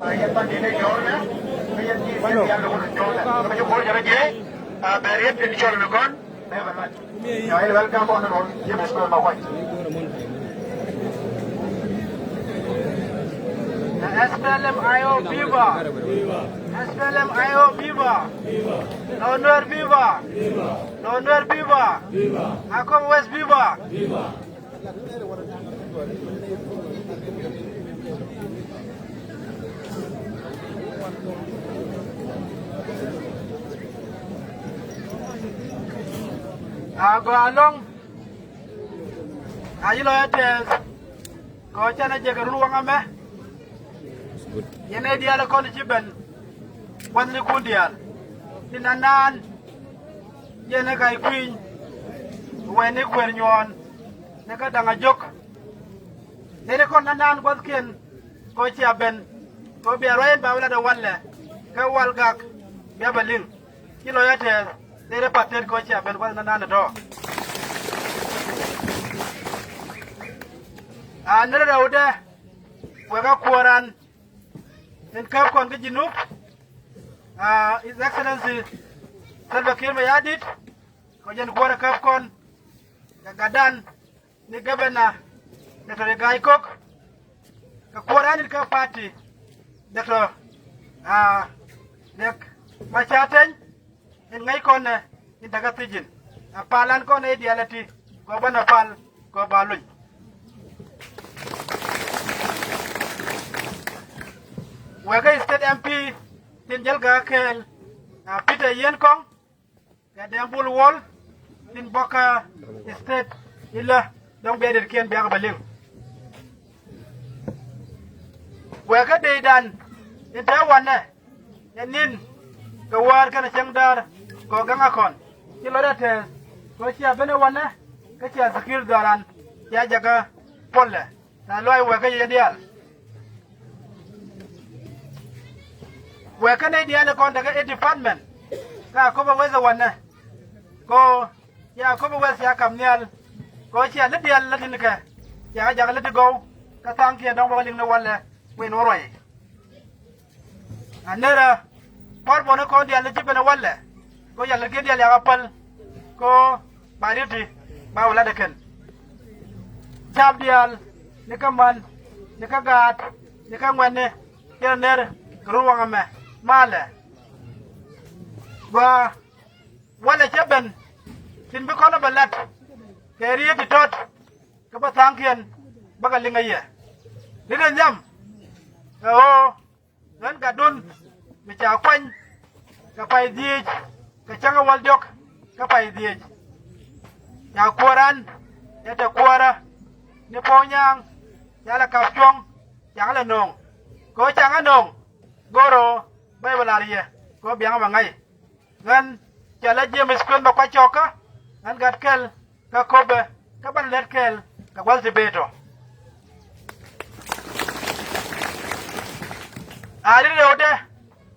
SPLM IO viva! SPLM IO viva! NUER viva! NUER viva! Akobo West viva! Go along. Ayilo yates. Go chana jegarun wangame. Yene diala kon chiben. Wanni kundial. Tinanan. Yene kai queen. Weni kwenyon. Neka danga jok. Nene kon nanan kwaskin. Go chiaben. Go biaroyen bawla da walle. Ka walgak. Biabalin. Kilo yates. Nene paten go chiaben kwas nanan do. Another order. Wega kuaran. In Kapkon Gijinuk, His Excellency Salva Kiir Mayardit, Kojan Kuara Kapkon, Gadan, the Governor, Dr. Gaikok, Kakuaran in Kap Party, Dr. Machaten, in Naikon in Tagatijin, a Palan Kon Ideality, Governor Pal, Gobalun. Wega State MP tin jalga kel Peter Yenkong Gadambul Wall tin Boka State illa dong bedir ken biang baling. Wega Deidan in Tawane yanin gawar kana changdar go gangakon kilora te go chia bene wane ka chia zakir daran ya jaga polle na loy wega yedial. Where can I deal con the department? Akobo West one. Go, ya Akobo West ya come near. Go, ya let the Latinka. Ya, let it go. Katanki, don't walling the one when all right. Another part one called the Allegibana Walle. Go, ya get the apple. Go, Bariti, Bauladakan. Jabdial, Nikaman, Nikagat, Nikamwane, Yerner, Gruangame. Male wa wala chaben tin bi kono balat keriye bitot ka batangkian bagalinga ye dina nyam o nan gadun mi cha kwany ka pai die ka changa wal jok ka pai die ya kuaran ya ta kuara ni ponyang ya la ka chong ya la nong ko changa nong goro bay balaria ko biang bangai ngan chala James kon ba kwa choka ngan gatkel ka kobe ka ban letkel ka wal beto ari rode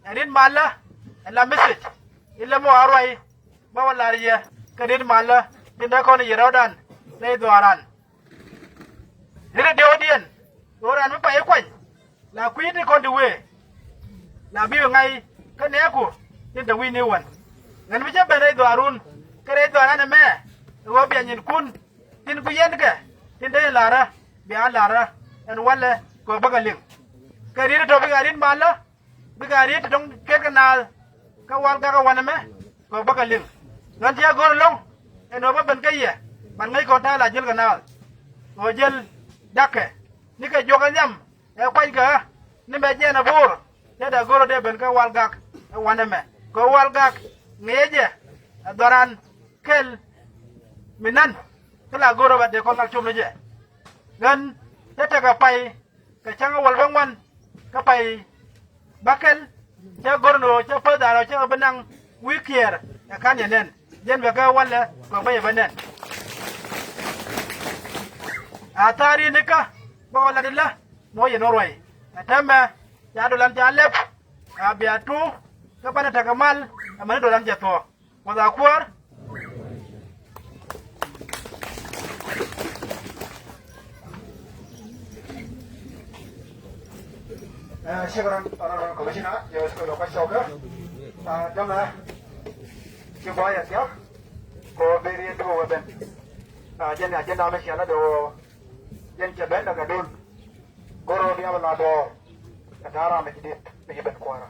arin mala la message illa mo arwai ba balaria ka din mala tinda ko ni rodan nei doaran dire deodien doran mi pa ekwan la kwiti kon diwe na biyo ngai ka neku tin da wini wan ngan mi jabe dai do arun kare do ana me wo bi anyin kun tin ku yen ke tin dai lara bi lara en wala ko bagalin kari to bi garin mala bi gari to dong ke kanal ka wal ga wana me ko bagalin ngan dia gor long en oba ben kaye ban ngai ko ta la jil kanal o jel dakke ni ka joga nyam e kwai ga ni me je na bur da goro de ben ka walgak wane me ko walgak ngeje doran kel minan kala goro ba de ko ngal chum je gan tata ka pai ka changa walbang wan ka pai bakel cha goro no cha fa da cha benang wikier ka kan yen yen be ka wala ko bai banen atari nika ba wala dilla mo ye norway atama ya dolan jalep abiatu kapana takamal amane dolan jato wada kuar Shukran Honorable Commissioner, yo estoy lo pasó que dama que vaya hacia ko beri to waben jen agenda me shala do jen chaben daga dun goro dia bala do kadara me kidit me ben kwara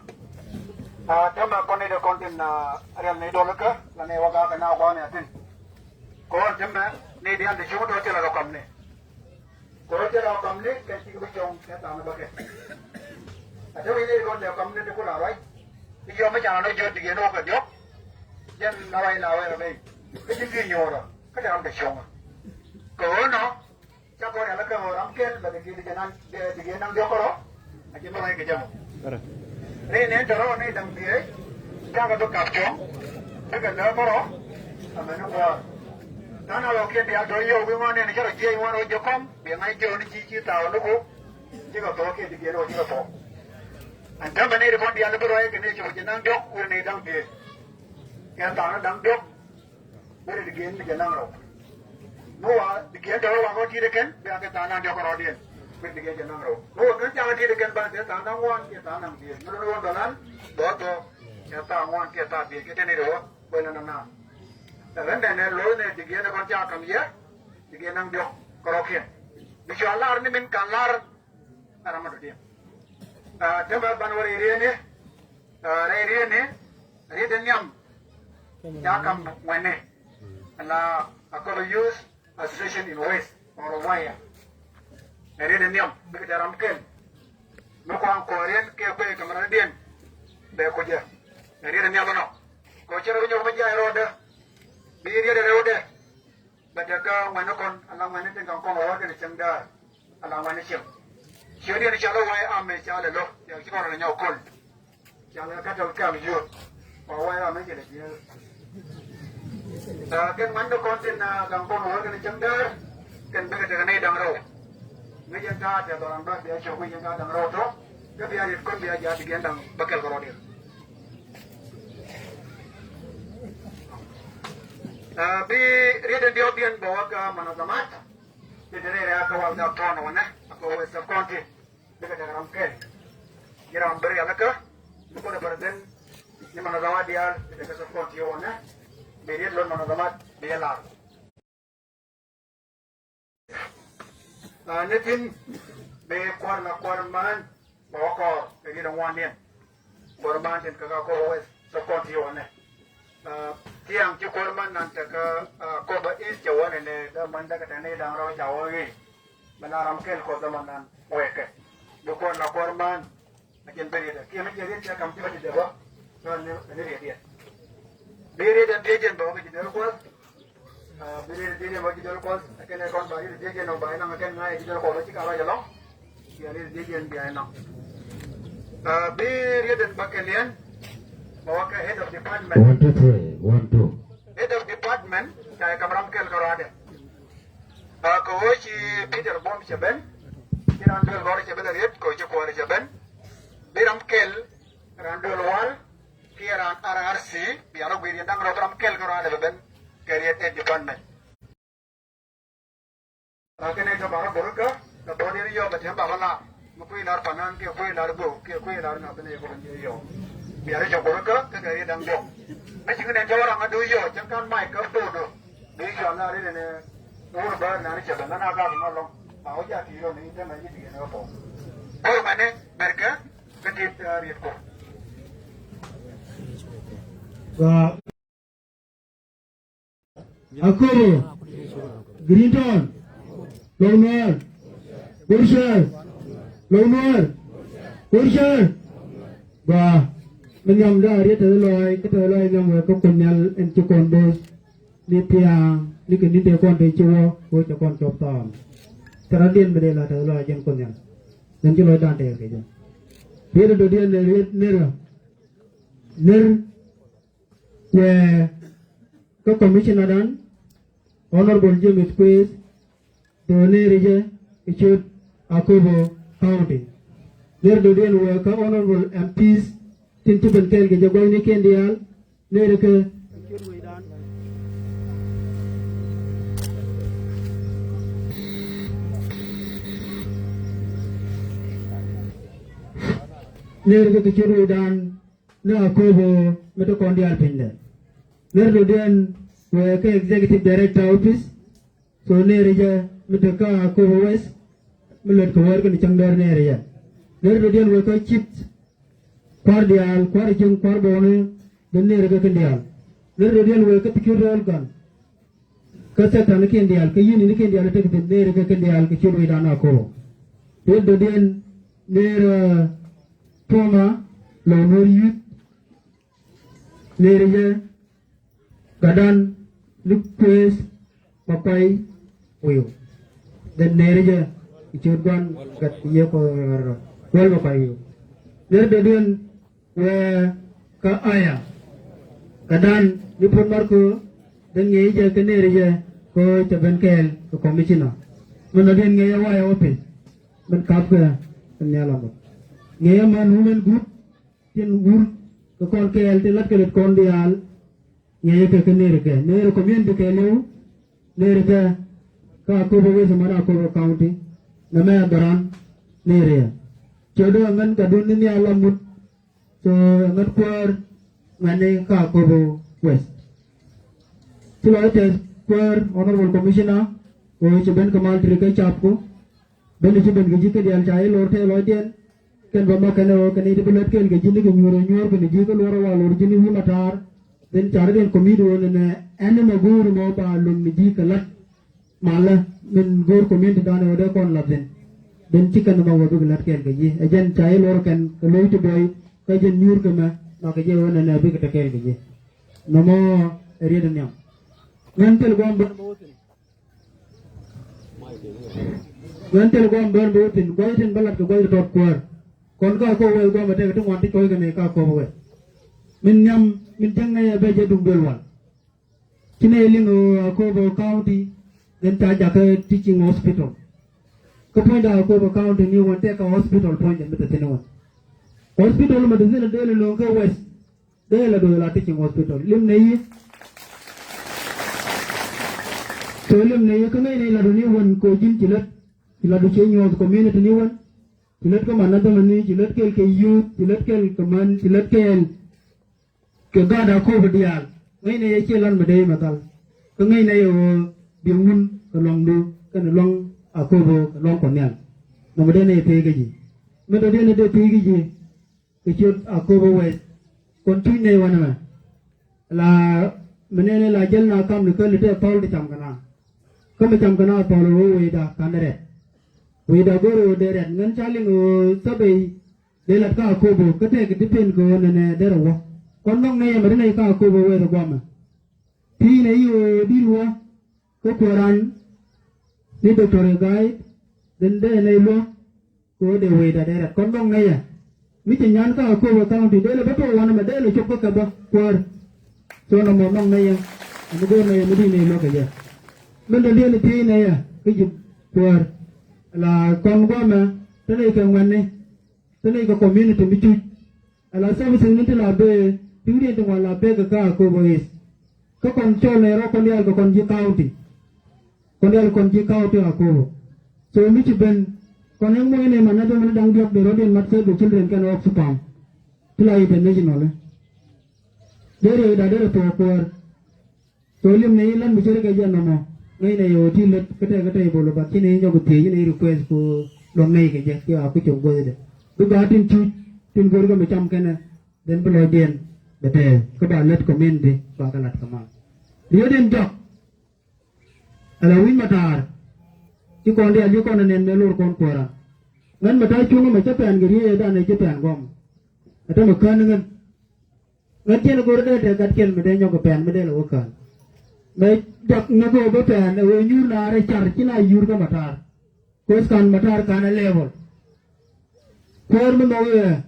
dama kone de kontin na real ne do laka la ne waga kana ko ne atin ko jemma ne dia de shodo tela ro kamne ko tela kamne ke ti ko chong ke ta na bake ada ini kon dia kamne de ko la rai yo me jana no jo dige no ka jo jen lawai lawai me cái chuyện nhiều rồi cái làm để xong cỡ nó cho con này là cơ hội lắm kia là để cái năng điều có đó anh chị nói cái gì đây nè cho nó này đằng kia cho cái tôi cặp chóng cái đó có đó mà nó qua nó nào kia thì tôi yêu cái món này cho là chơi món rồi cho con biển ngay chơi nó chi tàu nó cũng chứ còn tôi kia thì kia rồi chứ còn tôi anh cho bên này thì con đi ăn cái này cho cái năng điều cái này đằng kia cái tàu nó đằng điều Beri digen di jenang ro. Noa digen dah orang kau tidak kan, biar kita tanah dia kau rodian. Beri digen jenang ro. Noa kan jangan tidak kan bantu tanah wan kita tanam dia. Menurut dalam, doa kita wan kita dia kita ni ro, boleh nana. Dan dan lo ni digen kau jangan kami ya, digen nang dia kau rodian. Bismillah ni min kalar, aramadu dia. Jemaah banwar area ni, area ni nyam, jakam mana. Na Akobo Youth Association in West or Waya. Eri deniam begitu ramken. Nukuang Korean kepe kemeradian. Bekoja. Eri deniam mana? Kocer punya meja roda. Biri ada roda. Badaka manukon alang mana tengkang kong awak ni cengda. Alang mana siap. Siapa ni calo Waya ame calo lo. Yang cuma orang nyokol. Calo kata kami jut. Waya ame jadi dia. Kan mana konten kampung orang kena cendar, kan begitu kena dang rau. Ngejan kat ya orang dah dia cakap ngejan kat dang rau tu, dia biar ikut biar jadi gendang bakal korodir. Tapi dia dia biar bawa ke mana zaman, dia dia ke awal dah tahun mana, aku wes konti, begitu ramken. Kira beri anak ke, bukan berden, ni mana zaman dia begitu konti mana. Beri lon mana zaman dia lar. Netin be kuar man bawa kor lagi dongwan ni. Kuar man jen kakak kau wes sekon tiawan ni. Tiang cukup man nanti ke kau beris jawan ni. Dah mana kata ni dah orang Jawa ni. Menaram kel kau zaman nan weke. Bukan kuar man macam beri dah. Kia macam dia cakap macam ni dia buat. Ni dia. Beri dan dejen bawa ke jenderal kuas. Beri dan dejen bawa ke jenderal kuas. Akan ekon bari dejen atau bari nang akan ngai jenderal kuas macam kalau jalan. Beri dejen biar nang. Beri dan bakalian bawa ke head of department. 1 2 3 1 2. Head of department kaya kamram kel kalau ada. Kau si Peter Bom seben. Kirandul bawa seben lihat kau si kuar seben. Beram kel randul wal. Kiran RRC biar aku beri tentang program kel kalau ada beben career department. Akan itu baru berke, kalau dia yo betul bahala, mukui lar panan, mukui lar bu, mukui lar apa ni bukan dia yo. Biar itu berke, career dangdo. Macam ni jauh orang ada yo, jangan mai ke tu tu. Di sana ni ni, orang ber nari cakap, nana agak nolong. Awak jadi yo ni, jangan jadi dia apa. Kau mana berke, ketit ribu. Akobo, Greenton, NUER, Urshel, NUER, Urshel. Bah, menyam dah dia terloi, kita terloi yang mereka kunyal encukon bos, ni tiang, ni kini dia kon becuo, kau cakon coptam. Teradin berdela terloi yang kunyal, dan jeloi dah dia kerja. Dia tu dia ner. Ke Commissioner dan Honorable James Quiz Donere Ichut Akobo County. Ner dodian ke Honorable MPs Tintu Bentel ke Jagoy ni Kendial ner ke ner ke kichuru dan na Akobo mitochondrial pinde ner do den we ke executive director office so ner je mitoka Akobo West milot ko war ke changdor ner ya ner do den we ko chip kwar jeng kwar bone den ner ke kendial ner do den we ke kichuru gan kasa tan ke kendial ke yini ni kendial te ke ner ke kendial ke churu dan Akobo ner do den ner Toma Launur Youth Nerija Gadan Lukwes Papai Uyo dan Nerija Ichurgan Gat Iya ko Wal Papai Uyo Ner Dodian We Ka Aya Gadan Lipun Marco dan Ngeja ke Nerija ko Cabankel ko Komishina Menodin Ngeja Waya Opin Menkapka Kenyalamat nghe mà human group trên group cái con kèl thì lát cái lượt con đi al nghe cái nề community cái liu nề cái Akobo West mà Akobo County nằm ở Baran nề chỗ đó ngan cả đun ni alam mut so ngan quar ngan này Akobo West thì nói thế quar honorable commissioner rồi cho bên Kamal tri cái chap ko bên cho bên cái cái điều trái lor thế lối tiền kan bama kan itu belat kan ke jini ke nyur kan ji ke luar wal or jini wi matar den cara den komido ne ene ma gur mo ba lum ji ke lat mala min gur komit dan ode kon labden den chikan ma wadu lat kan ke ji ajen chai lor kan ke loy to boy ke jen nyur ke ma ke je wona ne bi ke ke ji namo area den yam ngantel gom ban botin ngantel gom ban botin goiten balat ke goit tot kwar kon ka ko we go mate to wanti koy gane ka ko we min nyam min jangay be je dum belwan kine lingo Akobo County den ta ja ke teaching hospital ko point da Akobo County ni won te ka hospital point de mete tene won hospital ma de zena de lo ko west de la do la teaching hospital lim ne yi to lim ne yi ko ne la do ni won ko jin tilat la do che nyo community ni won Cilet ke mana teman ni, cilet ke youth, cilet ke man, cilet ke gada ko bedial. Ngai ne ye celan bedai matal. Ke ngai ne yo biungun ke long du, ke long Akobo ke long konyal. Nama dia ne pe ke ji. Meda dia ne de pe ke ji. Ke ciut Akobo West. Kontui ne wana ma. La menene la jel na kam ne ke lite tol di cam kana. Ke macam kana tol wo ida kanere. Wida goro deret ngan chaling o sabai de la ka Akobo kate ke dipen ko ne derawo kon nong ne ma ne ka Akobo we ro goma ti ne yo dirwa ko koran ni doctor gai den de ne lo ko de wida deret kon nong ne ya mi ti nyan ka Akobo County de la beto wana ma de le chop ka ba kor so no mo nong ne ya mo go ne mo di ne lo ka ya men de ne ti ne ya ke ju kor la kon goma tene ke ngwane tene ko community mi tu ala sabu singinti la be tiuri to wala be ka Akobo West ko kon chole ro kon yal ko kon ji county Akobo so mi tu ben kon en mo ne mana do mana dang diop de rodin mat se do children kan of supam tila ite national dere da dere to kor so lim ne lan mi chere ke janno mo ngay này ở thi lực cái bộ luật cái này cho cái thế này request của lần này cái gì cái aku chồng tôi đấy lúc đó tin gọi cái 100 cái này đến bây giờ điện bete các bạn let comment đi và cái lát comment dia đến job ala win matar chứ còn dia chứ còn nên lor con quara ngan matar chung mà chấp nhận cái gì đó này chấp nhận gom atau makan ngan ngan kia nó gọi để cái kia mà để nhau cái pen mà để là ok Baik, jak nago bepen, nyur na are char kina yur ka matar. Kos kan matar kana level. Kor mo noye,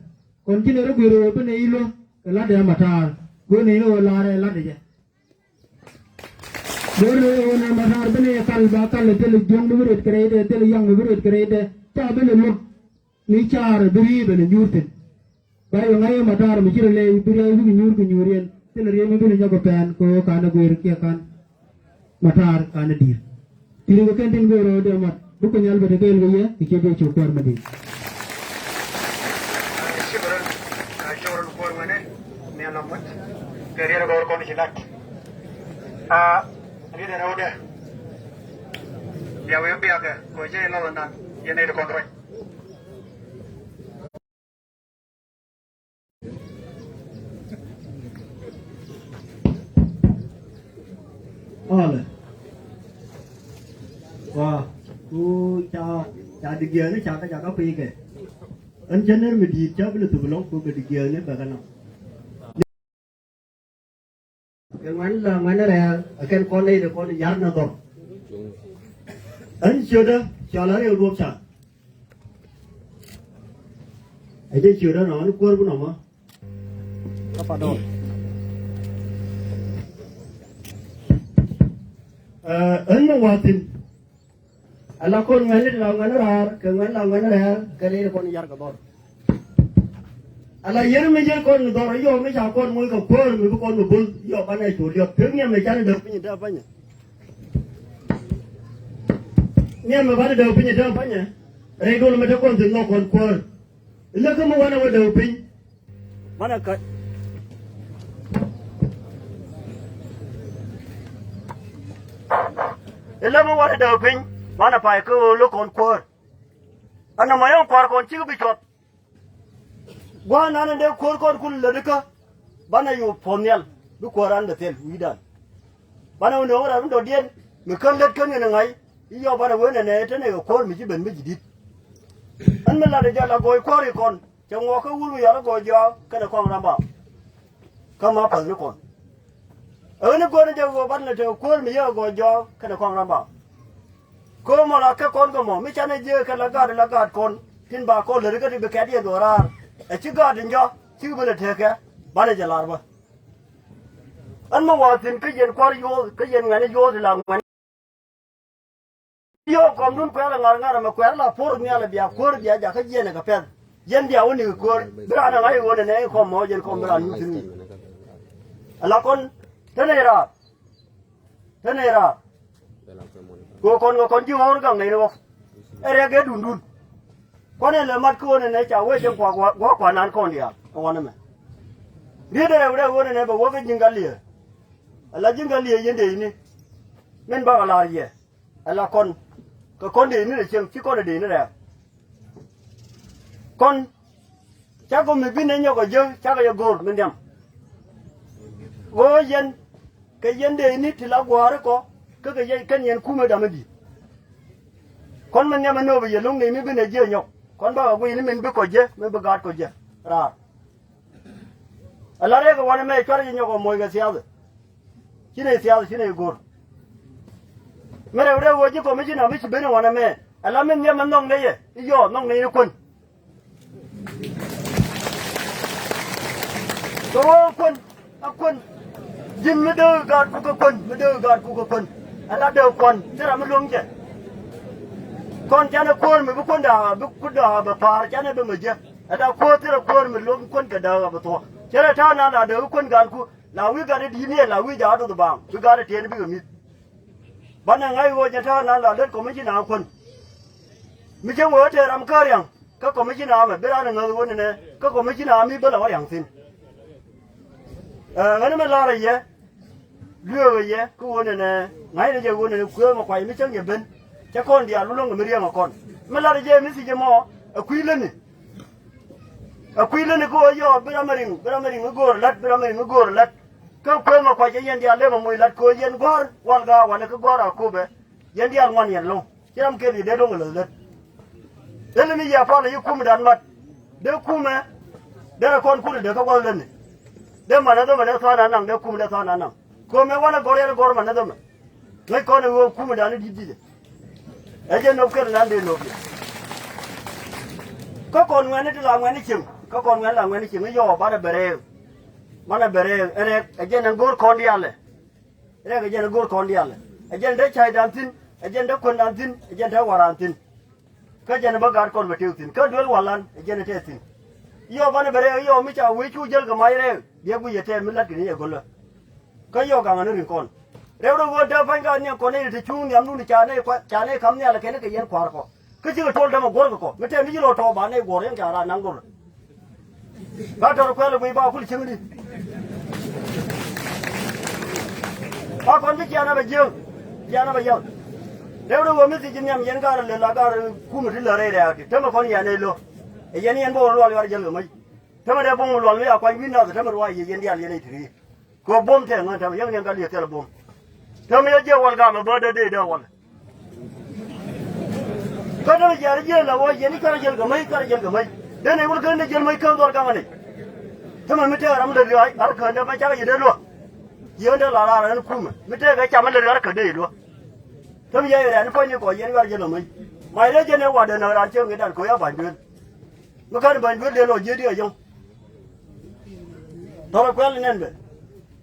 kon kina ro giro pe ne ilo, la de matar. Go ne no la re la de je. Go ne na matar pe ne kal ba kal te le jong no ret kare de te le yang no ret kare de. Cha be le lo. Ni char biri be ne nyur tin. Ba yo ngai matar mi chire le biri ay bi nyur ku nyurien. Te le re me be le nyago pen ko kana go ir kia kan. Matar kana dir tiri ko kentin go ro de mat bu ko nyal be de kel go ye ki ke be chu kwar ma di Shore for Mane, Nianamut, career of our condition. Read an order. There will be a Koje London, you need a contract. All wow, cô cha đi kia nó cha cái cà phê kìa, anh chân nó mình đi cháu bây giờ tụi nó cô đi kia nó bà cái nào, cái ngoan nó là cái con này là con gián nó rồi, anh chưa đó, cho nó đều luôn sao, anh chưa đó nó quên cái nào mà, các bạn đâu, anh nó hoàn thành. Allah kon ngani rar ke ngani rar kali kon yar ka dor Allah yer me je kon dor yo me cha kon mu ko por me kon mu bul yo bana chu yo peng ne me cha de pin da banya ne me ba de pin da banya re do me de kon de no kon por le ko mo wana wa de pin mana ka le mo wa de pin mana phải cứ lúc còn quơ anh em mấy ông quơ còn chưa bị chọt qua nãy đây quơ còn cũng lỡ được bạn này yêu phone nhel lúc quơ ăn được tiền uy đan bạn nào nữa là đồ điên mình cân lết cân như này ngay ý do bạn nào này thế này quơ mình chỉ bền mới gì đi anh mình là để cho là gọi quơ thì còn trong ngõ cái uống giờ nó gọi giờ cái này còn làm bảo không mà phần nó còn ở nó quơ nó cho bạn là cho quơ mình giờ gọi giờ cái này còn làm bảo cô mà là cái con của mỏ, mấy cha này dưa cái là gạt con, tin bà con lấy cái đi bị kẹt đi đồ ra, chứ gạt đến cho, chứ bây giờ thế cái, bà này giờ làm gì? Anh mà vào tin cái gì qua vô, cái gì ngày này vô thì làm ngày, vô còn luôn quẹt là ngar mà quẹt là phốt nghe là bia quẹt bia giờ cái gì này cái phèn, dân địa ôn nhiều quẹt, bây giờ ngày ôn này không mỏ dân không bây giờ như thế này, là con thế này ra. Cô con chưa ngon cái này đâu, em cái đun, con này là mắt cô này chả quên trong quả nán con đi à, con này mày, biết đây là con này bảo có cái gì là những cái lìa gì này, nên bảo là gì, là con đi nữa là chứ con đi nữa là, con chắc con mình biết nên nhau cái dơ, chắc là gồ mình nhầm, gồ dân, cái dân đi này thì là quả đó có. Cái gì cái nhân khu mới đâm đi, con mình nhà mình nói bây giờ lúc này mới bên này chơi nhóc, con bảo quỳ này mình biết coi chơi, mình biết gạt coi chơi, ra, là đấy cái quan này cho ra nhóc có mồi cái xéo rồi, chỉ này gor, mình ở đây vô chứ có mấy chuyện nào mấy chuyện bên ngoài này, là mình nhà mình nông này, yo nông này nó quân, quân, dân mới đưa gạt của quân, là đều quân, thế là mới luôn chứ, con cha nó quân mình quân đào bà phà cha nó bên mình chứ, là quân thế là quân mình luôn quân cả đời bà thua, thế là cha nó là đều quân gạt của, là quý gạt đi này là quý giá đâu tụi bạn, quý gạt tiền bây giờ mình, bạn này ngay vô nhà cha nó là đất của mấy chị nào quân, mình chưa ngồi chơi làm cơ riêng, các có mấy chị nào mà biết ra là người quân này, các có mấy chị nào mới biết là có riêng xin, cái này mình lo rồi gì? Đưa về vậy, cái quân này ngay bây giờ quân này quơ mà quay mấy chân nhà bên, chắc con đi ăn luôn người mới riêng mà con, mà là gì mấy gì mà, quy lên này cô yo, bây giờ mình nó gor lát, cái quơ mà quay cái yên đi ăn lên mà mùi lát cô yên gor, quan ga quan cái gor à cô bé, yên đi ăn ngoan yên luôn, chứ làm cái gì để luôn người lát, thế nên bây giờ phải là yêu cú mà đàn mặt, để cú mà, để là con cú để các con lên này, để mà nó thoa nắng nắng, để cú mà thoa nắng nắng. Cô mấy quan gor mà nó đâu mà, mấy con này vô cú mà đàn đi đi, ở trên nông cái là đi nông, có con ngoài này làm ngoài này chừng, có con ngoài làm ngoài này chừng nó vô bắt được bể, ở trên nó gor con đi ăn này, ở trên nó gor con đi ăn này, ở trên đấy chai đàn tin, ở trên đó quân đàn tin, ở trên đó quả đàn tin, cái trên nó bắt gạt con mà tiêu tin, cái đuôi quả lan, ở trên nó tiêu tin, vô bắt được bể, vô mấy cháu quay chú chơi cái máy này, biết bây giờ chơi mình lát cái này còn là cái vô càng ăn được con, nếu đâu có đeo phanh cái này con này thì chung nhắm luôn thì cha này khăm này là cái này cái yên khoa có, cái gì cái trôi ra mà gor có, mấy cái này lo trâu bán này gor yên chả ra nắng gor, ba to ko le ba ku ching đi ba con cái cha nó bây giờ nếu đâu có mấy cái chuyện nhảm nhén cả là cũng một lần rồi đấy thế mà con nhà này lo cái nhà này bao lâu rồi giờ mới thế mà để bom lo rồi à quan viên nào thế mà rồi cái nhà này thì có bom thế mà thế mà những cái liệt thế là bom thế mà giờ vào cái mà bớt đây đâu vào cái đó giờ là vào giờ này cái giờ mấy thế này cái này giờ mấy cái đó cái này thế mà mới chơi làm được rồi ở cái này phải chơi cái gì đấy luôn giờ đó là nó cũng mới chơi cái chăm nó được cái đấy luôn thế bây giờ nó coi như có gì nó giờ mình mày đấy cho nên qua đời nào làm chơi người ta coi áp bản quyền nó cái bản quyền liền rồi dưới đi ở trong thôi quen lên nên vậy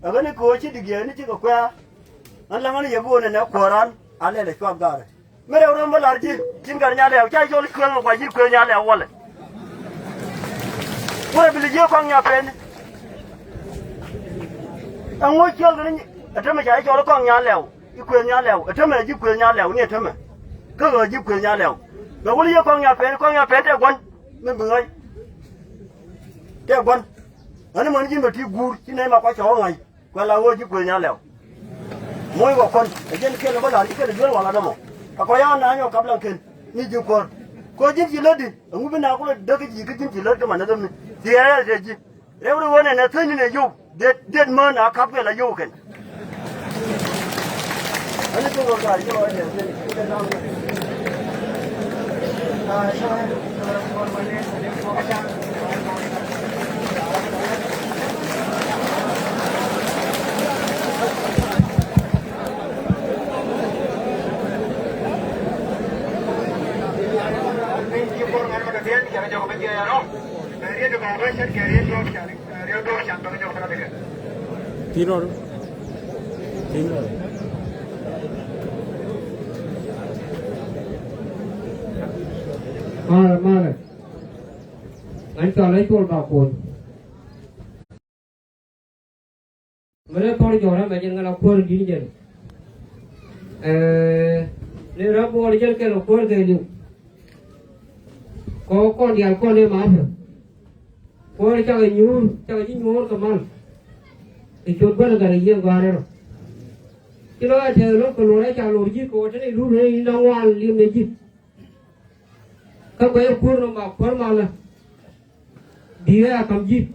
ở cái này coi chứ được gì nó chỉ có quen anh làm cái gì vui này nó quen anh này cho anh rồi mấy đâu nó mới làm gì chính cái nhà lèo chạy cho nó quen mà quay gì quen nhà lèo qua lại quay bây giờ con nhà quen anh ngồi chơi cái này thế mà chạy cho nó con nhà lèo cái quyền nhà lèo thế mà cái quyền nhà lèo nhỉ thế mà cái người cái quyền nhà lèo rồi bây giờ con nhà phê để quấn mình bự ấy để quấn anh mình chỉ mà đi gùi chỉ này mà có chó ngày qua là cái quyền nhà lèo mỗi một con ở trên kia nó có làm cái dưới hoặc là đâu mà có ai nói nhau cặp lần kia như chịu con có chính chỉ lớn đi ông bên nào cũng được cái gì cái chính chỉ lớn cái mà nó đâm thì ấy là gì nếu đâu này nó thấy như này vô để mơ nào cặp cái là vô cái anh ấy cũng gọi cho anh ấy để làm Tiro. Mà anh cho lấy chuột vào cuốn mới thôi cho nó mà chân nó cuốn đi chân nếu nó mua đi chân cái nó cuốn cái gì có con gì con đi mà cuốn đi cho cái nhú cái mal thì chuột bớt cái gì qua đây rồi cái đó thì nó còn lấy cho lối gì có thế này lúc này nó ngoan liêm này gì các bé cuốn mà là đi ra cầm gì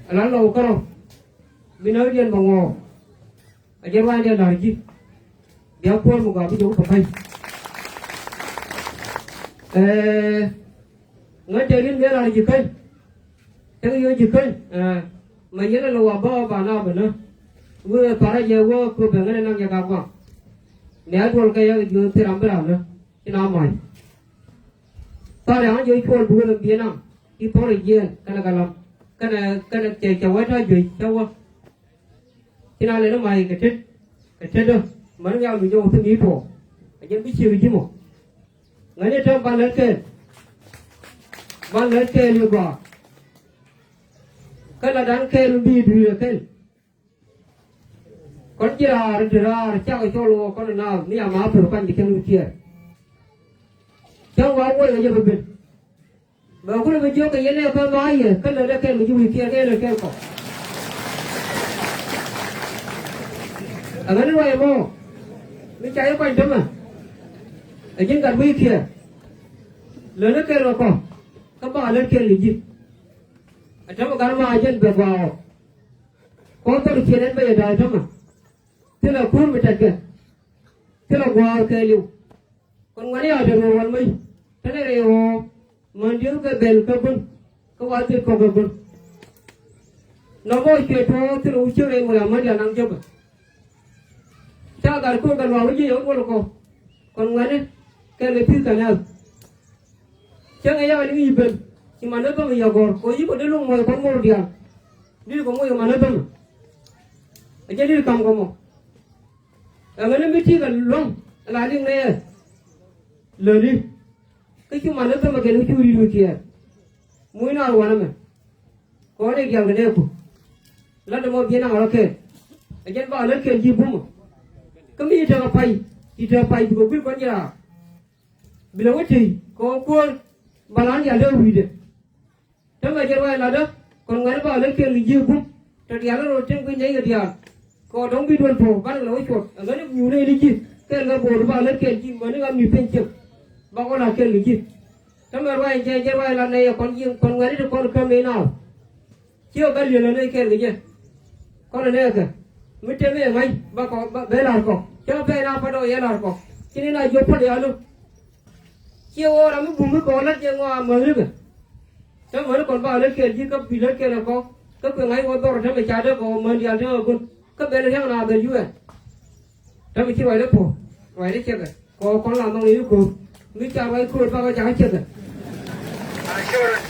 là lâu cái đâu mình nói điên bằng ngò ở trên vai điên là gì béo cuốn một cái ví dụ phải nói chơi đến là gì cây cái gì cây mà nhớ là lâu bao bà nào vậy nữa vừa para giờ vừa cứ bên cái năng nhà cao quá nếu thôi cái gì thì làm bữa nữa cái nào mày ta đang chơi phone bukan lebih enam, itu orang je, kana cewek tu je, cewek. Kena lena mai kecet tu, mana yang lu jauh tu ni po, ajar bisi bisi mo. Ngani tu ban lelke ni gua. Kana dan ke lebih dua ke. Kon jira, cakap colo kon na, ni ama tu kan diken lucir. Trong vào quay ở bên mà cũng là bên chỗ cái này con nói gì cái lời cái mình dùng kia cái lời kia có ở bên ngoài mò mình chạy quanh đó mà ở trên gần bên kia lời cái là có các bạn lên kia là gì ở trong cái mà trên bờ vào có tôi kia đến bây giờ đời đó mà thế là cuốn bị chặt kìa thế là qua cái liu còn ngoài này ở trong mình thế này là mình giữ cái bền cơ bưng cái quả tươi cơ bưng nó mỗi chuyện thôi thì lúc trước đây mà làm mấy giờ năng chấp cha cả cô cả vào cái gì cũng có cô còn ngoài này cái này thứ cả nào chẳng ai ai đi bền nhưng mà nó có nhiều còn có gì có đến lúc mà có mua được đi có mua mà nó bền ở trên đi cầm có mua ở ngoài này biết chi gần luôn là đi này lời đi cái chú mà nó có mà cái nó chui đi kia mũi nào qua nè có đây kiểu cái này không là nó một viên nào đó kề ở trên bao lớn kề gì bung cái gì cho phải thì cho phải thì có biết con gì à bây giờ cái gì có quân bà lán nhà đâu đi được Tama jerwa la da kon ngani ba le ken ji bu to dia lo ten ku nei ga dia ko dong bi don po ban lo chot ngani nyu nei li ji ken ga bo ba le ken ji mo ni ga mi pen che ba ko la ken li ji tama wa je jerwa la nei kon ji kon ngani to kon ka me na chiu ba le nei ken ga je kon ne ga mi te me mai ba ko be la ko cho be na pa do ye la ko kini na jo pa dia lo chiu ora mi bu mi ko la je ngwa mo ri ga Tama mana kon ba le ken ji ka pilar ke la ko ka ko ngai wo dor tama cha de ko man dia de ko ka be le yang na be yu tama chi wa le po wa le che ko kon la mang ni ko mi cha wa ko ba ga cha che ga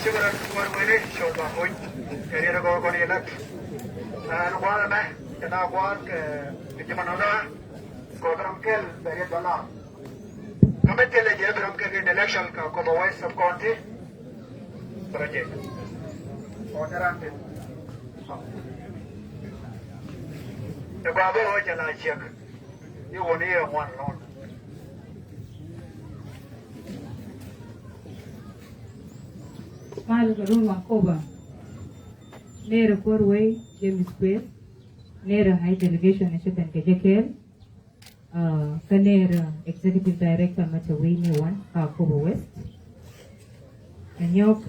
Shivran war wele shoba hoy kariera ko ko ni lak an wal me kana war ke jimanoda ko gram kel bere dala kamete le je gram ke election ka ko ba wai sub county project order ante the babu ho jana check you woni e one loan Mal Sudan Akobo NUER Korway James Square NUER High Delegation Sudan Kejekel NUER Executive Director Mataway New Akobo West Nyok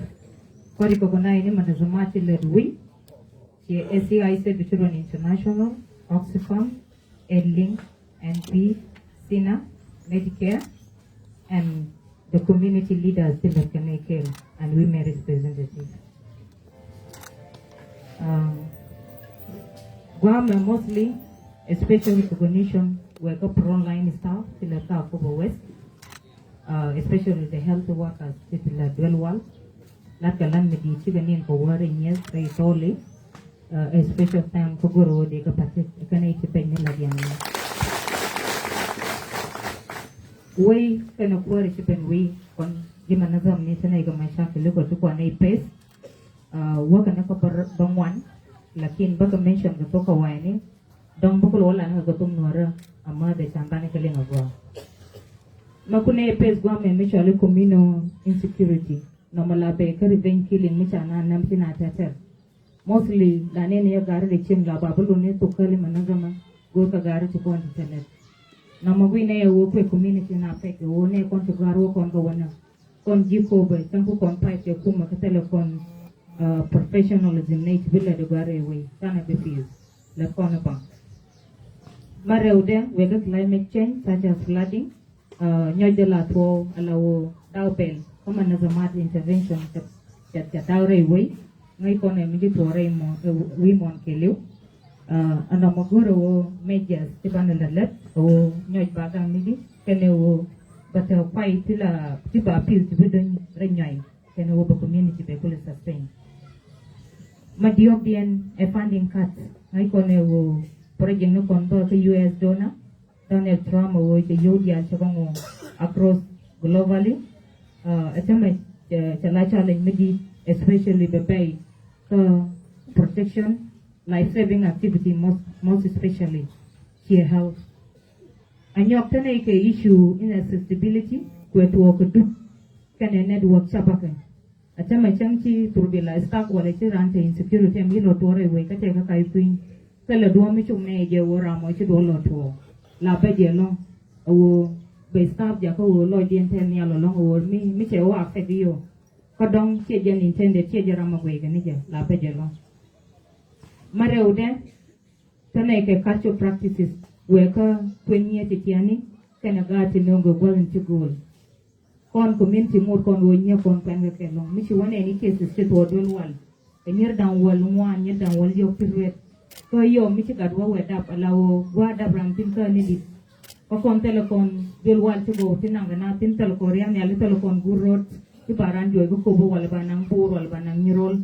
Kori Kogonai ni Manazumati Ledwi SCIC Children International Oxfam Edlink NP SINA Medicare and the community leaders Kenekel and women representatives. Guam mostly a special recognition work up online staff Sudan Akobo West, especially the health workers Dwell Wall, Lakalan Medi Chiganin for wearing yes, very solely, a special thank for Guru de Kanate Peniladian. We can acquire ship and we on Gimanazam Nisanaga Mashak look at one a pace. Work an upper bang one, Lakin Baka mentioned the Toka Wine, Don Bukul and Gatum Nuera, a mother Champanicalin of war. Makune pace Guam and Michelle Comino insecurity, Nomala Baker, revenge killing Michana Namsina Tatter. Mostly, Danania Gari Chimla Babulune to Kalimanagama, Goka Gari to go on internet. Namagwine work community na affect one kon to garo kon gowana kon jiko be tanku kon pipe yo kuma katelo kon professionalism nate villa de gare we kana be fees le kon ba mareude we got climate change such as flooding nyojela to alawo dawpel kama na zamat intervention that dawre we ngai kon e mi to re mo we mon keliu ana magoro mejas tibana let o nyoj bagang migi kene o bata pai tila tiba appeal tibudon renyai kene o ba community be kule sustain madiobien a funding cut ngai kone o project no kon ba US donor Donald Trump o je yodia chabango across globally atama chala challenge migi especially be pay protection life-saving activity most especially care health. And you obtain a issue in accessibility kwetu okudu kene network chabaka. Atama chanchi turbila stack wale chirante insecurity amilo tore we kate kaka ipuin kele duomi chume je wora mo chido lo to la beje long o be staff ja ko lo dienten ya lo long o mi che wa affect yo kodong che jen intended che jarama we ganije la beje long Mareude, Tanaka cultural practices, weka kwenye titiani, kanagati nongo gwalin goal. Kon community more kon wonya kon kwenye kelong. Michi wane any cases shit wadwel wal. Near down wal one, near down wal yo piruet. Ko yo michi kadwa wedap alawo wada brampin ka nidit. Kon telekon dwel wal tigo tinanga na tin telekon riam yali telekon gurrot. Tiparan joy ko kobo wal banang pur wal banang nyirol.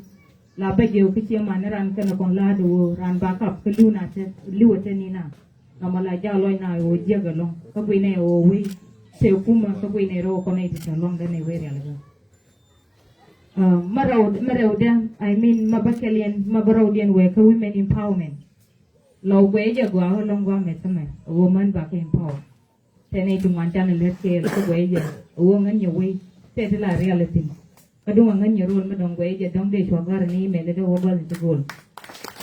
La beje o kichi man ran kana kon la do ran backup ke luna te liwete ni na mala jalo na o jega long ko ne o wi se kuma ko ne ro ko ne ti long de ne we real marawd I mean mabakelian mabarawdian we ko women empowerment lo we je go ho long wa me tama woman back empower tene tu man tan le ke ko we je wo ngan ye we te de la reality kadung angan nyerol madong gue je dong de shwagar ni mele de wobal de gol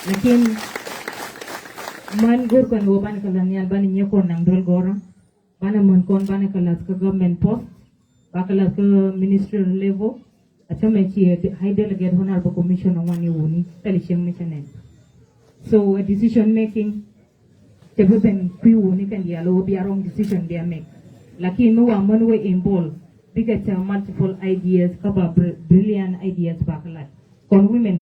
lakin man gur kon woban kalan yal ban nyekon nang dol gora bana mon kon bana kalas ka government post ba kalas ka ministerial level achame chi high delegate honorable commission on wani woni tali shem missionen so a decision making tebuben kui woni kan dia lo bi wrong decision dia make lakin no wa man we involve because multiple ideas kaba brilliant ideas bakalat kon women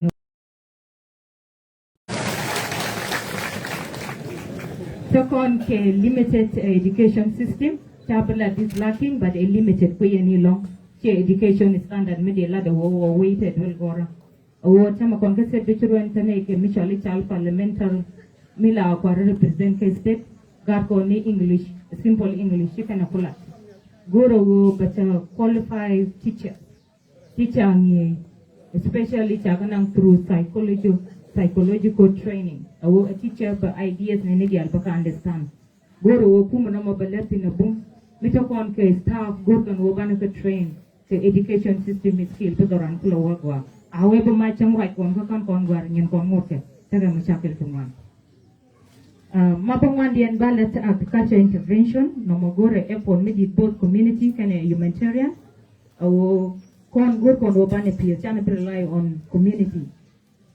second ke limited education system tablet is lacking but a limited ko yani long ke education standard media la the weighted well gora o chama kon ke set bichuru entane ke michali chal parliamentary mila ko represent ke state gar ko ni english simple english kana kula goro go but qualified teacher ni especially chaganang through psychological training a teacher but ideas ne dia alba understand goro wo kuma na mobalati na bum mito kon ke staff goro kan wo bana ka train the education system is skill to doran kula wa however ma chang right kon ka kon war nyen kon ngote taga ma chakil tuman mapangwan dian balat agriculture intervention no mogore effort midi both community kan humanitarian o kon gor kon wo bana pia chana rely on community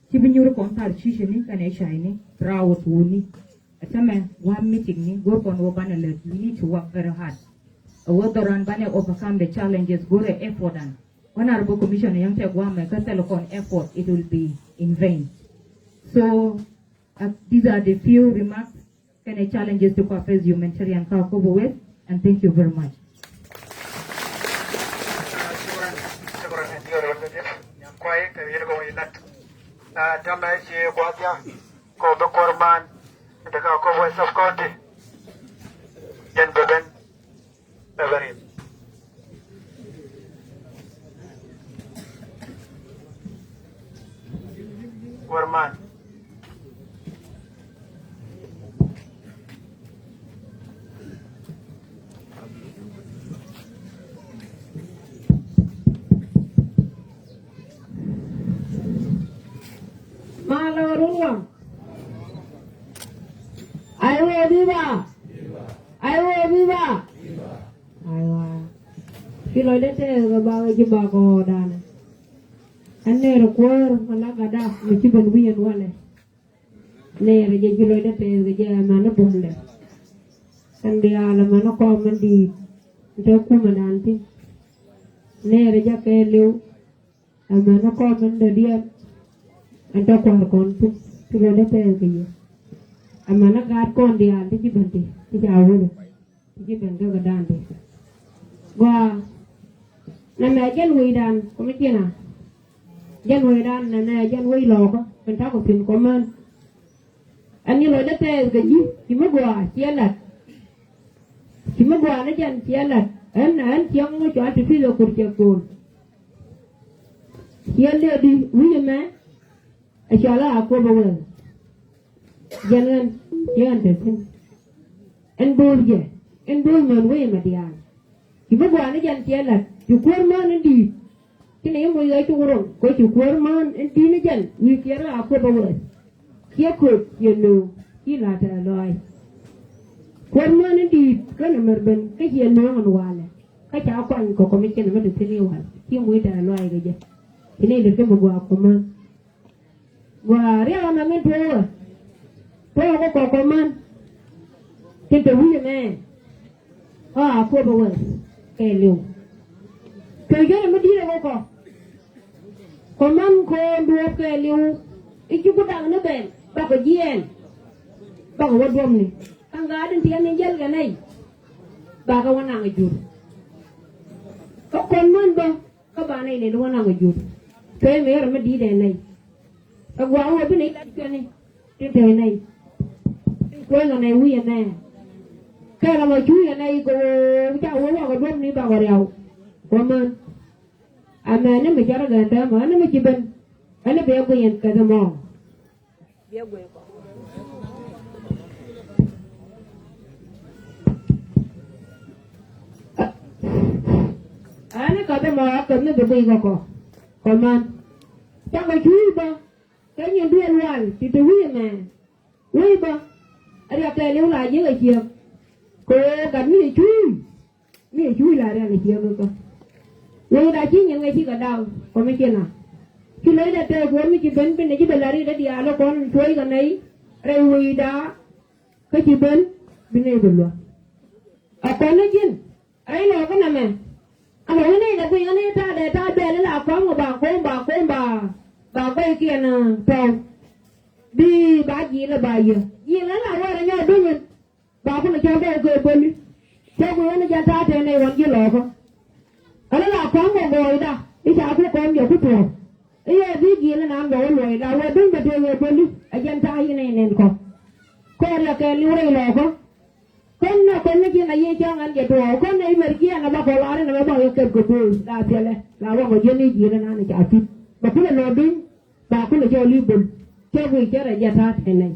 Kibinyuru kontar chiche ni kane shaini rawat wuni asame one meeting ni go kon wabana le we need to work very hard awodoran bane overcome the challenges gore effort and honorable commission yang te gwa me kaselo kon effort it will be in vain so these are the few remarks kane challenges to face humanitarian Akobo with and thank you very much Tama si Guatia, Kobe Korman, the Akobo sub county, Jen Beben, Everin. Korman. Malarunwa. Aiwa viva. Aiwa viva. Aiwa. Kilo dete gabawe jiba ko dana. Anne ro kwor malaga da michiban wiyan wale. Ne reje kilo dete reje mana bonde. Sandi ala mana ko mandi to kuma danti. Ne reje ke lew amana ko mande dia anta kon tu kilo de pe ke ye amana gar kon dia de ki bante ki jawo ki banga ga dande wa na me jen wi dan ko me tina jen wi dan na jen wi lo ko pen ta ko pin ko man ani lo de pe ke ji ki mo gwa chielat ki mo gwa na jen chielat an chiang mo cho ti lo kur che kun chiele di wi me Achala Akobo NUER. Jangan tersen. Endul je, endul manwe madian. Ibu gua ni jangan cialat. Cukur man endi. Kini yang boleh cukurong. Kau cukur man endi ni jangan. Ni kira Akobo NUER. Kia kut, you know. Kila tak loy. Cukur man endi. Kan merben. Kaya nang anwala. Kaya aku an kau komisen nama tu sini wal. Kia boleh tak loy kerja. Ini dekat gua aku man. Gua ria lama main power ko koman kita wuye me Akobo NUER elu kaya na madira ko koman ko dua ke elu iku kudang na ben ba ko jien ba ko wadom ni tangga aden tian ni jel ganai ba ka wana ngajur ko koman ba ka ba nei ne wana ngajur kaya me ra madira nei gua wo bi nei ka ni te nei ko na nei wi na ka la ma chu ya nei ko cha wo wa ko dom ni ba wa riau ko man ama ne me jara ga ta ma ne me ki ben ana be ko yen ka da mo be go ko ana ka da ma ka ne be ko còn man chắc là chui ba cái nhân viên hoàn thì tôi biết mà quý ba anh gặp lại nếu lại với người chiều cô gắn người chui lại ra người chiều cơ người đã chỉ những người chỉ cả đau còn mấy kia nào khi lấy ra tờ của mấy chị bên này chỉ bên lại đi đã nó con chuối gần ấy rồi người đã cái chị bên này bên luôn à con nói chứ ấy là cái nào mà à cái này là cái này ta bên là có một bà quay kia nè tàu đi bà gì là bà gì là qua nhau đúng không bà cũng là cho cái người bên đi cho người nó ra ta thế này còn gì lọ không à là có một người đó đi chào cái con nhiều cái tàu ấy biết gì là làm đồ rồi là qua đứng bên người bên đi ở dân ta như này con là cái lưu đây lọ không con nó chỉ là gì cho anh cái đồ con này mà kia là bà có lại là bà có cái đồ là thế là bà có gì gì là nó chả fit bà cũng là nó đúng bà cũng là cho lưu bồn cho người cho là gia thát thế này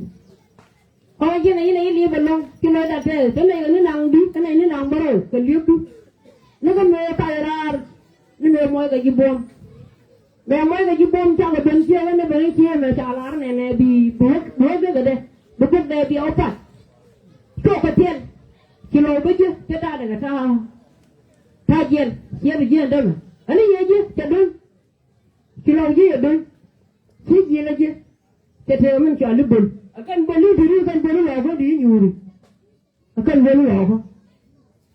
cái này lưu bồn không cái này đã thế cái này nó nặng đi cái này nó nặng bao cái lưu đi nó có mẹ tay ra nó mẹ moi cái gì bom cho cái bên kia nó bên kia mà chả lá này bị buộc cái đấy buộc cái bị áo phát cho cái tiền kilo bây giờ cho ta để ta tiền đâu mà anh ấy gì cho đúng kilo gì ở đâu chỉ gì là gì cho theo mình cho lưu bồn akan beli là có đi nhiều akan beli là có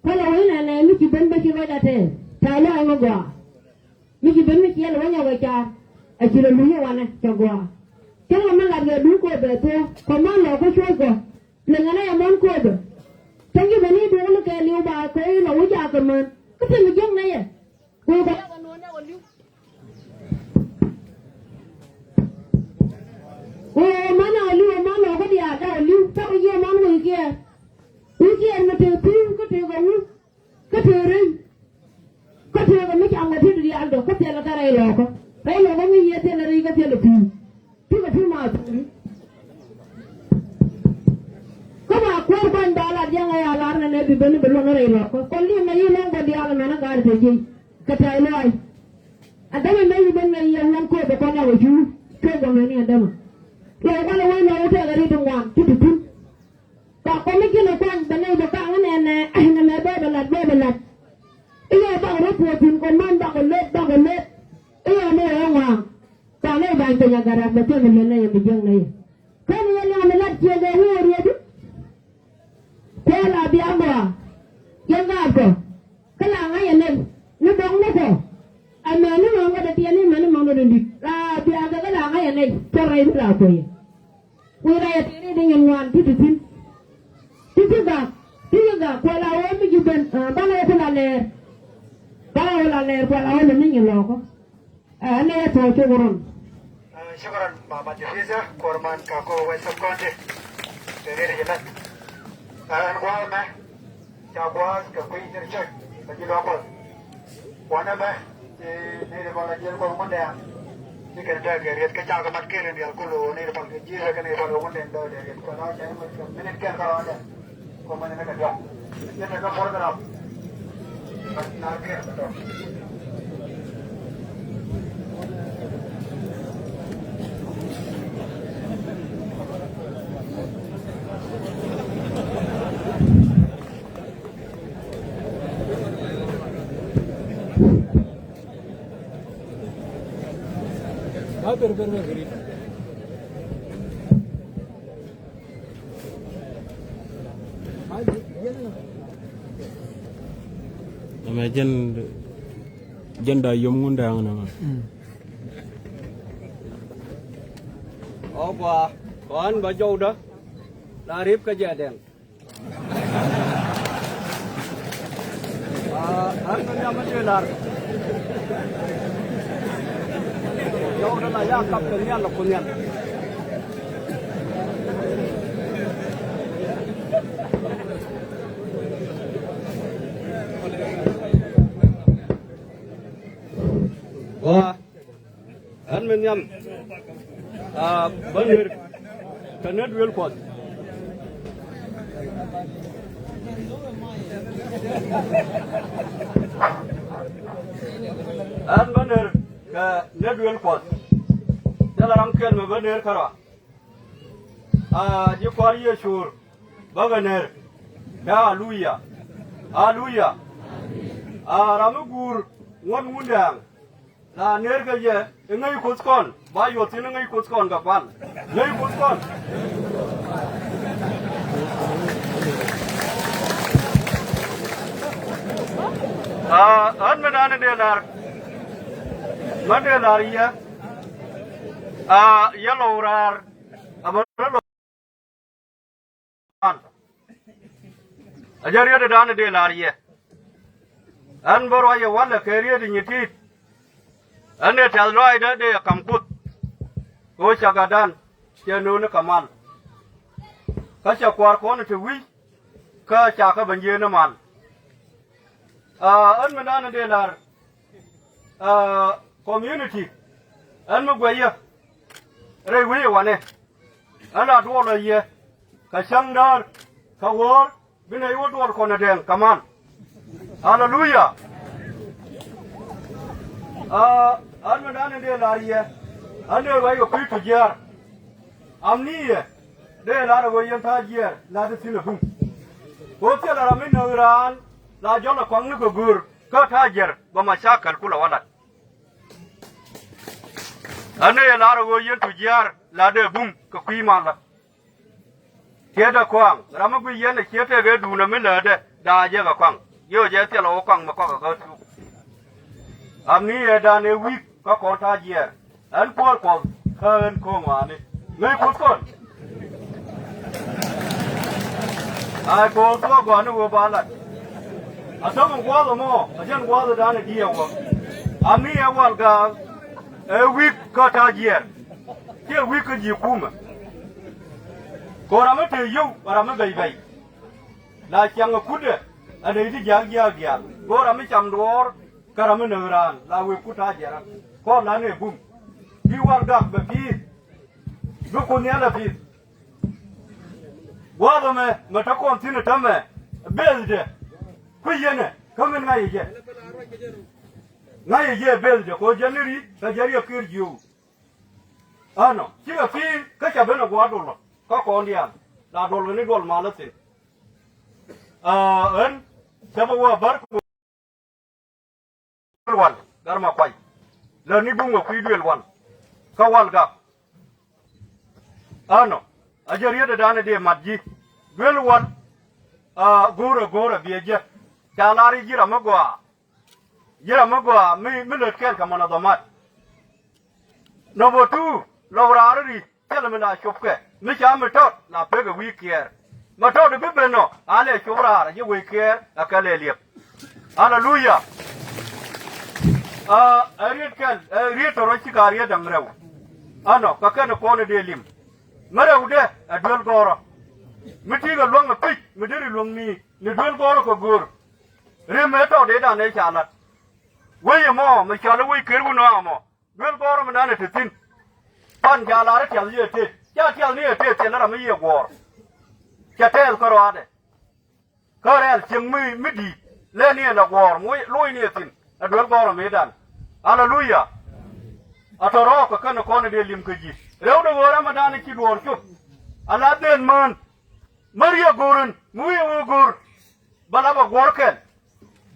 kalau ini này mình chỉ bên chỉ vậy thế thay là anh qua mình chỉ bên chỉ là nhau vậy cha chỉ là lưu nhau này cho qua chắc là mình làm cái đúng cô về thôi còn mà nó có chơi qua lần này em muốn cô về trong cái vấn đề đó là cái liều bà cái lẩu già của mình cái gì mà dân này à cô bà má nào có đi à đâu liều sao bây giờ má người kia mà theo có theo cái mấy chồng là theo đi ăn được có theo là cái này lò có mấy gì theo là đi cái theo là thứ mà có mà quan đó là yang ai alarm này bị bên nó này lò có còn đi mấy lần có đi alarm nó cái gì cái thay nói anh ta mấy bên này yang nó có con nào chú cái con này anh ta mà rồi con nào nó theo cái đi trong hoàng chút bà có mấy cái nó quan bên này bà căng cái này anh này bê bê lật bây giờ bà nó phù thìn con man bà còn lết bây giờ này ông hoàng bà này bàn từ nhà gara mà chơi mình này mình dân này cái này là mình lật chơi cái này đi thế là bị ăn bò dân gà có cái là ngay này nó bóng nó có anh mà nó mang cái tiền này mà nó mang nó đi là bị ăn cái là ngay này cho rai nó là quỳ rai tiền đi nhận ngoan thứ gà quay lại với mấy chú bên ba này phải là lẻ quay lại với mình nhiều lò có anh ấy thôi cho con syukuran Mama Jahiza korban kako wesap konde dari jelas an gua me cha gua ka kui jer choi ba ji lo ko wana me ni de bala jer ko mon de ni ka da ga riet ka cha ka mat ke ni al ko lo ni de bal ji ra ka ni bal mon de do de ko na cha ma ni ke ka de ko man ne ka do ni ka por da na ke do mà dân đời dùng ngôn đàn nào Opa, kon ba jo đó. Larip ka jaden. An nya ma jelar. Jo đó là ya kap kan ya la kunyan. Wah, an men nyam. Banir kanet wel kot an banir ne duel ko dala ram kel me bener kara ji kwar ye shur baganer da aluya ramugur ngon ngundang la ner ga ye ngai kuskon ba yo tin ngai kuskon ga pan ngai kuskon an medan delar madelar ya yellow rar amalo ajariya de dan delar ya an baro ya wala kariya de nyiti an de talroi de kamkut ko shagadan ke nuna kamal ka shakwar ko ne wi ka shaka banje na mal an medan delar community an mugwaya rai wi wane ana dole ye ka shandar ka wor bina yi wadwar ko na den kaman hallelujah an medan delar ye an de wayo kuitu jar amniye delar wayo ta jar la de silafun ko tela ramin nuran la jona kwang nu gur ka tajer ba mashakal kula wala ane ya lara go yen tujar la de bum ka kuima la keda kwang rama gu yen ke te ga du na mi la de da je ga kwang yo je te lo kwang ma ko ka tu amni ya da ne wi ka ko tajer an por ko kan ko ma ne me ko kon ai ko to go nu go ba la asam gwa lo mo ajan gwa lo da ne di ya wo amni ya wal ga week ka ta jier ke week ji kuma ko rama te yu rama bai bai la chang kude ade di jag ko rama cham dor ka rama nangran la we ku ta jier ko la ne bum bi war dak be bi bu ko ne la bi wa do me ma ta kon tin ta me belde ku yene ko men ngai je ngai ye belde ko janiri ta jari kirjiu ano kiga fi ka cha bena gwa dolo ka ko ndia la dolo ni gol malate en sabo wa bar ko wal garma kwai la ni bunga ku duel wal ka wal ga ano ajariya da dana de madji duel wal gora bieje talari jira magwa mi let kel kamana damat number 2 lawrari tel mi la shopke mi cham tot la pega wikier ma tot bi beno ale chura je wikier akale liep hallelujah ariet kel ariet rochi kariya dangrew ano kakana kone de lim marew de adwel goro mitiga longa pich midiri longni ni dwel goro ko gur remeto de da ne chalat weye mo me chala wey kerbu no amo wel goro me dane tin pan jala re tel ye te ya tel ni te te la me ye gor ya tel ko ade ko rel chim mi di le ni na gor moy loy ni tin adwel goro me dan hallelujah atoro ko kana ko ne de lim ko ji rew do gora ma dane ki dor chup ala den man maria gorun muye wo gor bala ba gor ken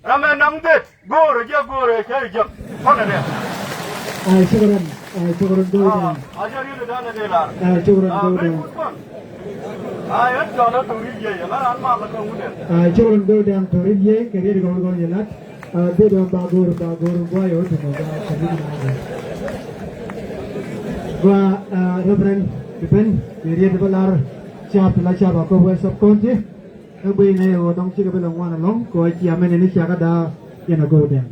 rame namdet gore je gore chay je kone de shukran do ajari le dana de la shukran do ay at jona to riye ya ran ma la ko ude shukran do dan to riye ke ri go yelat be do ba gor boy o to ba wa reverend ben ri de balar chap la chap ko we sab konti bây này ở trong chiếc cái lồng hoa là lóng có chị em mình đi chả cả đã yên là go đen